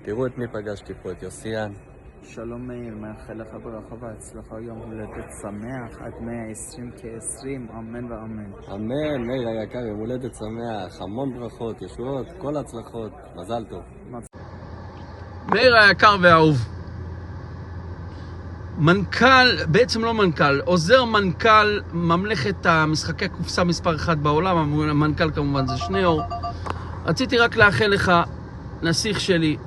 תראו את מי פגשתי פה, את יוסיאן. שלום מאיר, מאחל לך ברכה והצלחה, יום הולדת שמח, עד 120 כ-20, אמן ואמן. אמן, מאיר היקר, יום הולדת שמח, המון ברכות, ישועות, כל הצלחות, מזל טוב. מאיר היקר והאהוב, מנכ"ל, בעצם לא מנכ"ל, עוזר מנכ"ל ממלכת המשחקי קופסה מספר 1 בעולם, המנכ"ל כמובן זה שניאור. רציתי רק לאחל לך, נסיך שלי,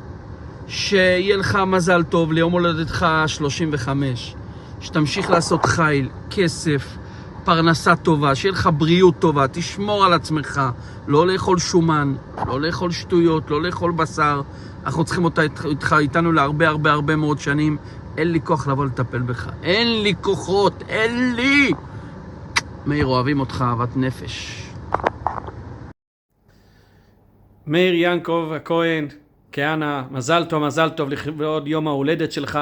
שיהיה לך מזל טוב ליום הולדתך 35, שתמשיך לעשות חיל, כסף, פרנסה טובה, שיהיה לך בריאות טובה, תשמור על עצמך, לא לאכול שומן, לא לאכול שטויות, לא לאכול בשר. אנחנו צריכים אותה איתנו להרבה מאוד שנים. אין לי כוח לבוא לטפל בך, אין לי כוחות, אין לי. מאיר, אוהבים אותך אהבת נפש. מאיר ינקוב הכהן, כהנא, מזל טוב לכבוד יום ההולדת שלך.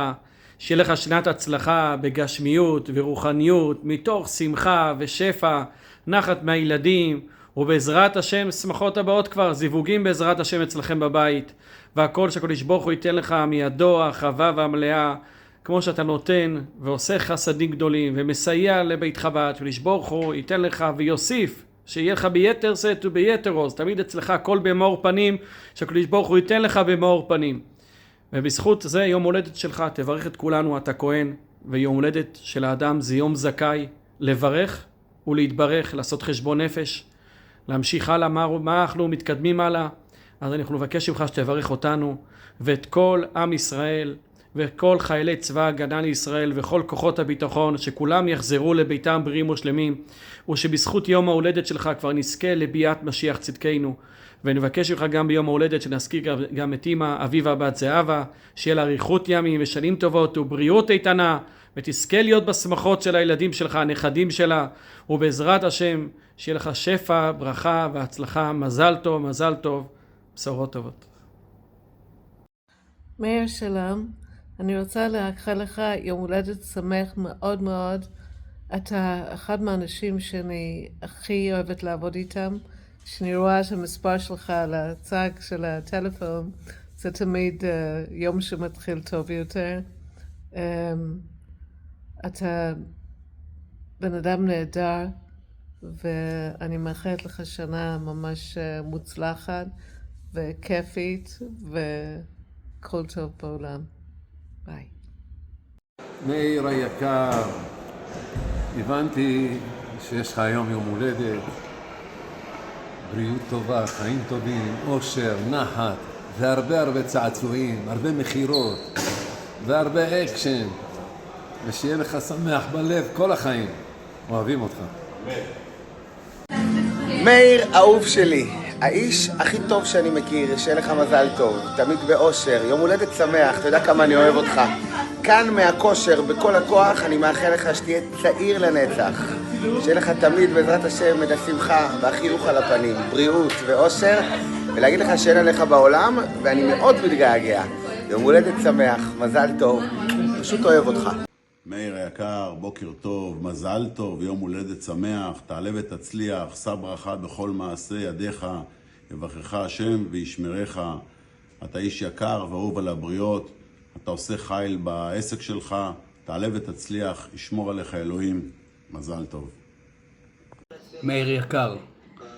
שיהיה לך שנת הצלחה בגשמיות ורוחניות, מתוך שמחה ושפע, נחת מהילדים, ובעזרת השם שמחות הבאות כבר, זיווגים בעזרת השם אצלכם בבית, והכל שהקדוש ברוך הוא ייתן לך מידו הרחבה והמלאה, כמו שאתה נותן ועושה חסדים גדולים ומסייע לבית חב"ד, הקדוש ברוך הוא ייתן לך ויוסיף, שיהיה לך ביתר שאת וביתר עוז, תמיד אצלך הכל במאור פנים, שהקדוש ברוך הוא ייתן לך במאור פנים. ובזכות זה יום הולדת שלך, תברך את כולנו, אתה כהן, ויום הולדת של האדם זה יום זכאי לברך ולהתברך, לעשות חשבון נפש, להמשיך הלאה, מה אנחנו מתקדמים הלאה. אז אנחנו מבקש ממך שתברך אותנו ואת כל עם ישראל וכל חיילי צבא ההגנה לישראל וכל כוחות הביטחון, שכולם יחזרו לביתם בריאים ושלמים, ושבזכות יום ההולדת שלך כבר נזכה לביאת משיח צדקנו. ונבקש ממך גם ביום ההולדת שנזכיר גם את אמא אביבה בת זהבה, שיהיה לה אריכות ימים ושנים טובות ובריאות איתנה, ותזכה להיות בשמחות של הילדים שלך, הנכדים שלה, ובעזרת השם שיהיה לך שפע, ברכה והצלחה. מזל טוב, בשורות טובות. מאיר, שלום. אני רוצה לאחל לך יום הולדת שמח מאוד מאוד. אתה אחד מהאנשים שאני הכי אוהבת לעבוד איתם. כשאני רואה שהמספר שלך על הצג של הטלפון, זה תמיד יום שמתחיל טוב יותר. אתה בן אדם נהדר, ואני מאחלת לך שנה ממש מוצלחת וכיפית, וכל טוב בעולם. ביי. מאיר היקר, הבנתי שיש לך היום יום הולדת, בריאות טובה, חיים טובים, אושר, נחת, והרבה צעצועים, הרבה מחירות, והרבה אקשן, ושיהיה לך שמח בלב כל החיים. אוהבים אותך. מאיר, אהוב שלי, האיש הכי טוב שאני מכיר, שיהיה לך מזל טוב, תמיד באושר, יום הולדת שמח, אתה יודע כמה אני אוהב אותך. כאן מהכושר, בכל הכוח, אני מאחל לך שתהיה צעיר לנצח. שיהיה לך תמיד בעזרת השם את השמחה והחיוך על הפנים, בריאות ואושר, ולהגיד לך שאין עליך בעולם, ואני מאוד מתגעגע. יום הולדת שמח, מזל טוב, פשוט אוהב אותך. מאיר היקר, בוקר טוב, מזל טוב, יום הולדת שמח, תעלה ותצליח, שא ברכה בכל מעשה ידיך, יברכך השם וישמרך. אתה איש יקר ואהוב על הבריות, אתה עושה חיל בעסק שלך, תעלה ותצליח, ישמור עליך אלוהים, מזל טוב. מאיר יקר,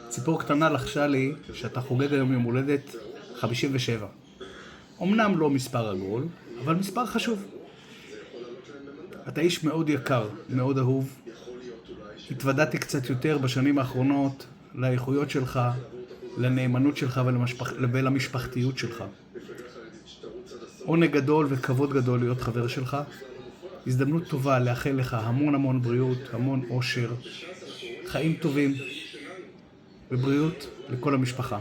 ציפור קטנה לחשה לי שאתה חוגג היום יום הולדת 57. אמנם לא מספר עגול, אבל מספר חשוב. אתה איש מאוד יקר, מאוד אהוב. התוודעתי קצת יותר בשנים האחרונות לאיכויות שלך, לנאמנות שלך ולמשפחתיות שלך. עונג גדול וכבוד גדול להיות חבר שלך. הזדמנות טובה לאחל לך המון בריאות, המון אושר, חיים טובים ובריאות לכל המשפחה.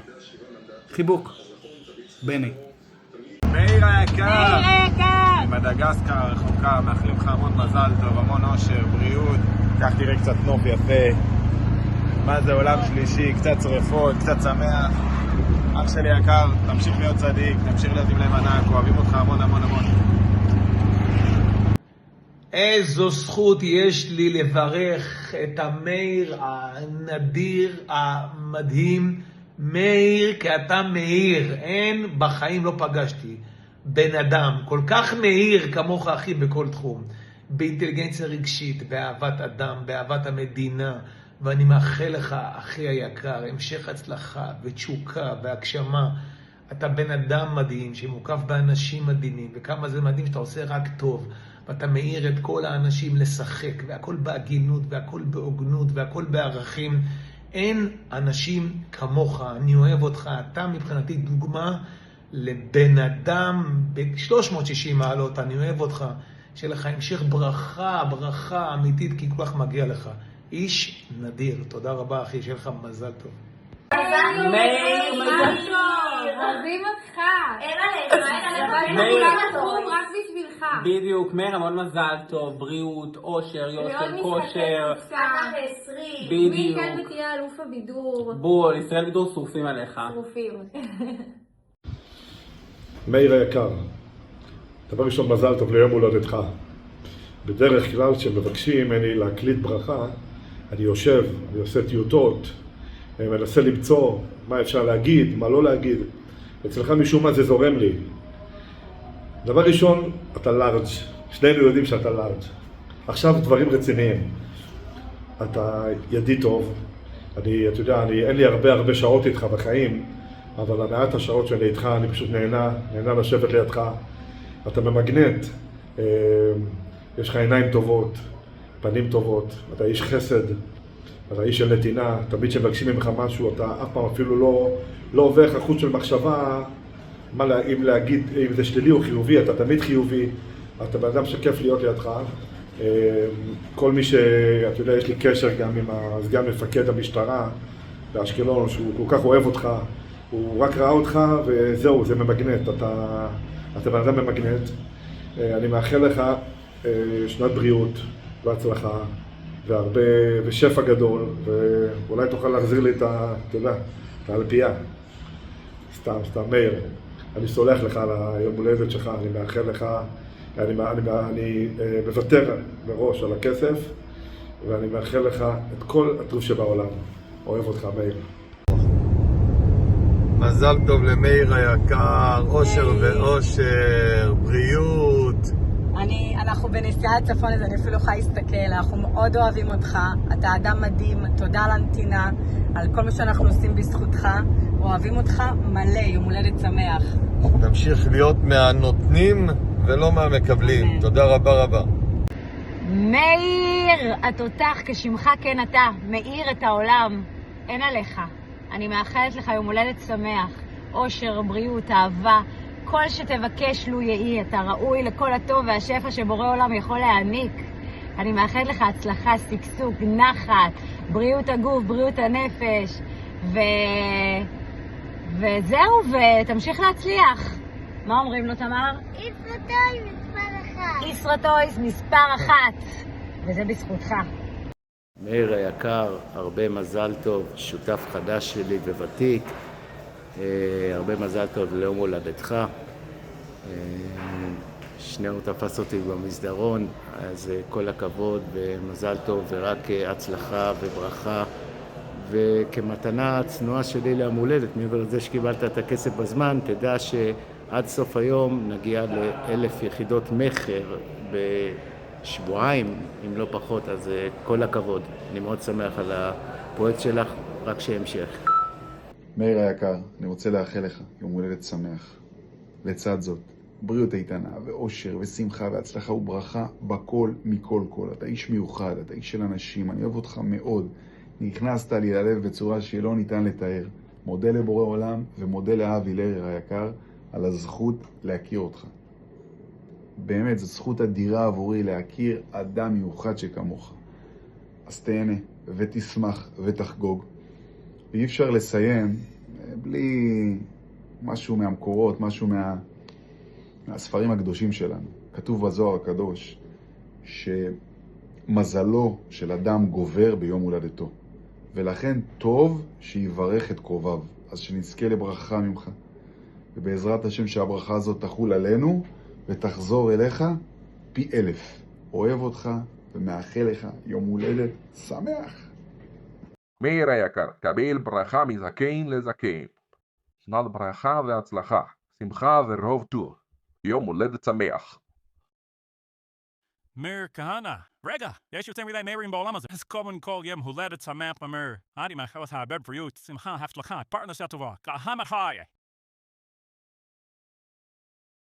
חיבוק, בני. מאיר היקר, מדגסקר הרחוקה, מאחלים לך המון מזל טוב, המון אושר, בריאות. כך תראה קצת נוף יפה, מה זה עולם שלישי, קצת שריפות, קצת שמח. אח שלי יקר, תמשיך להיות צדיק, תמשיך להיות עם לב ענק, אוהבים אותך המון. איזו זכות יש לי לברך את המאיר הנדיר, המדהים, מאיר, כי אתה מאיר. אין, בחיים לא פגשתי בן אדם כל כך מאיר כמוך, אחי, בכל תחום. באינטליגנציה רגשית, באהבת אדם, באהבת המדינה. ואני מאחל לך, אחי היקר, המשך הצלחה ותשוקה והגשמה. אתה בן אדם מדהים שמוקף באנשים מדהימים, וכמה זה מדהים שאתה עושה רק טוב. ואתה מאיר את כל האנשים לשחק, והכל בהגינות, והכל בהוגנות, והכל בערכים. אין אנשים כמוך, אני אוהב אותך, אתה מבחינתי דוגמה לבן אדם ב-360 מעלות, אני אוהב אותך, שיהיה לך המשך ברכה אמיתית, כי כל כך מגיע לך. איש נדיר, תודה רבה אחי, שיהיה לך מזל טוב. מאיר, מזל טוב, אוהבים אותך. אין עליך, רק בשבילך. בדיוק, מאיר, המון מזל טוב, בריאות, אושר, יושר, כושר. בדיוק. מי כאן ותהיה אלוף הבידור? בול, ישראל בידור שרופים עליך. שרופים. מאיר היקר, דבר ראשון מזל טוב ליום הולדתך. בדרך כלל כשמבקשים ממני להקליט ברכה, אני יושב, אני עושה טיוטות, מנסה למצוא מה אפשר להגיד, מה לא להגיד. אצלך משום מה זה זורם לי. דבר ראשון, אתה לארג', שנינו יודעים שאתה לארג'. עכשיו דברים רציניים. אתה ידיד טוב, אתה יודע, אין לי הרבה שעות איתך בחיים, אבל המעט השעות שאני איתך, אני פשוט נהנה לשבת לידך. אתה ממגנט, יש לך עיניים טובות, פנים טובות, אתה איש חסד, אתה איש של נתינה, תמיד שמבקשים ממך משהו, אתה אף פעם אפילו לא עובר לך חוץ של מחשבה, אם להגיד, אם זה שלילי או חיובי, אתה תמיד חיובי, אתה בן אדם שכיף להיות לידך. כל מי אתה יודע, יש לי קשר גם עם סגן מפקד המשטרה באשקלון, שהוא כל כך אוהב אותך, הוא רק ראה אותך וזהו, זה ממגנט, אתה בן אדם ממגנט. אני מאחל לך שנת בריאות והצלחה ושפע גדול, ואולי תוכל להחזיר לי את האלפייה. סתם, מאיר. אני סולח לך על היום הולדת שלך, אני מאחל לך, אני מוותר מראש על הכסף, ואני מאחל לך את כל הטוב שבעולם. אוהב אותך, מאיר. מזל טוב למאיר היקר, אושר ואושר, בריאות. אנחנו בנסיעה צפון, אז אני אפילו יכולה להסתכל, אנחנו מאוד אוהבים אותך, אתה אדם מדהים, תודה על הנתינה, על כל מה שאנחנו עושים בזכותך, אוהבים אותך מלא, יום הולדת שמח. תמשיך להיות מהנותנים ולא מהמקבלים, תודה רבה. מאיר, התותח כשמך כן אתה, מאיר את העולם, אין עליך. אני מאחלת לך יום הולדת שמח, אושר, בריאות, אהבה, כל שתבקש לו יהי, אתה ראוי לכל הטוב והשפע שבורא עולם יכול להעניק. אני מאחלת לך הצלחה, שגשוג, נחת, בריאות הגוף, בריאות הנפש, וזהו, ותמשיך להצליח. מה אומרים לו, תמר? ישרטויס מספר 1. ישרטויס מספר 1, וזה בזכותך. מאיר היקר, הרבה מזל טוב, שותף חדש שלי וותיק, הרבה מזל טוב ליום הולדתך. שנינו תפס אותי במסדרון, אז כל הכבוד ומזל טוב ורק הצלחה וברכה. וכמתנה הצנועה שלי ליום הולדת, מעבר לזה שקיבלת את הכסף בזמן, תדע שעד סוף היום נגיע ל1,000 יחידות מחר בשבועיים, אם לא פחות, אז כל הכבוד. אני מאוד שמח על הפרויקט שלך, רק שימשך. מאיר היקר, אני רוצה לאחל לך יום הולדת שמח. לצד זאת, בריאות איתנה ואושר ושמחה והצלחה וברכה בכל מכל כל. אתה איש מיוחד, אתה איש של אנשים, אני אוהב אותך מאוד. נכנסת לי ללב בצורה שלא ניתן לתאר. מודה לבורא עולם ומודה לאב הילר היקר על הזכות להכיר אותך. באמת, זו זכות אדירה עבורי להכיר אדם מיוחד שכמוך. אז תהנה ותשמח ותחגוג. ואי אפשר לסיים בלי משהו מהמקורות, משהו מהספרים הקדושים שלנו. כתוב בזוהר הקדוש שמזלו של אדם גובר ביום הולדתו. ולכן טוב שיברך את קרוביו. אז שנזכה לברכה ממך. ובעזרת השם שהברכה הזאת תחול עלינו ותחזור אליך פי 1000. אוהב אותך ומאחל לך יום הולדת שמח. מאיר היקר, קבל ברכה מזקן לזקן. שנת ברכה והצלחה, שמחה ורוב טוב. יום הולדת שמח. מאיר כהנא, רגע, יש יותר מדי מאירים בעולם הזה. אז קודם כל יום הולדת שמח במאיר. אני מאחל לך הרבה בריאות, שמחה, הצלחה, פרנסה טובה, כהמה חיה.